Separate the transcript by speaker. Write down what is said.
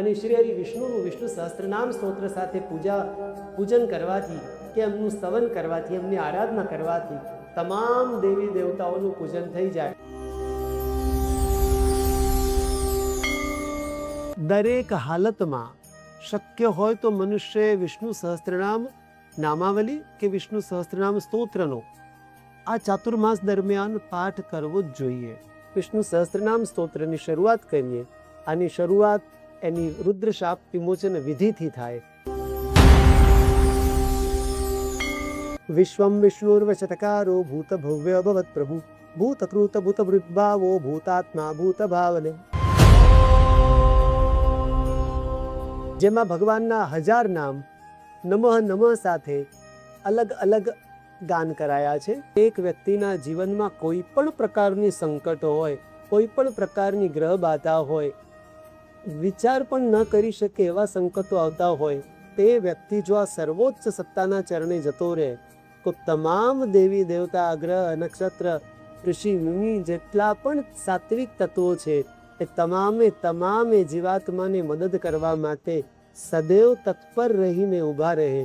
Speaker 1: અને શ્રી હરિ વિષ્ણુનું વિષ્ણુ સહસ્ત્રનામ સ્તોત્ર સાથે પૂજન કરવાથી કે એમનું સ્તવન કરવાથી, એમની આરાધના કરવાથી તમામ દેવી દેવતાઓનું પૂજન થઈ જાય. દરેક હાલતમાં શક્ય હોય તો મનુષ્ય વિષ્ણુ સહસ્ત્રનામ નામાવલી કે વિષ્ણુ સહસ્ત્રનામ સ્તોત્રનો આ ચાતુર્માસ દરમિયાન પાઠ કરવો જ જોઈએ. વિષ્ણુ સહસ્ત્રનામ સ્તોત્રની શરૂઆત કરીએ. આની શરૂઆત એની રુદ્ર શાપ વિમોચન વિધિથી થાય. વિશ્વમ વિષ્ણુર્વચતકારો ભૂત ભવ્ય ભવત પ્રભુ ભૂતકૃત ભૂતભૃદ્ભાવો ભૂતાત્મા ભૂત ભાવને. જેમાં ભગવાનના 1000 નામ નમઃ નમઃ સાથે અલગ અલગ ગાન કરાયા છે. એક વ્યક્તિના જીવનમાં કોઈ પણ પ્રકારની સંકટ હોય, કોઈ પણ પ્રકારની ગ્રહ બાધા હોય, વિચાર પણ ન કરી શકે એવા સંકટો આવતા હોય, તે વ્યક્તિ જો આ સર્વોચ્ચ સત્તાના ચરણે જતો રહે તો તમામ દેવી દેવતા, ગ્રહ, નક્ષત્ર, ઋષિ મુનિ જેટલા પણ સાત્વિક તત્વો છે એ તમામે જીવાત્માને મદદ કરવા માટે સદૈવ તત્પર રહીને ઊભા રહે.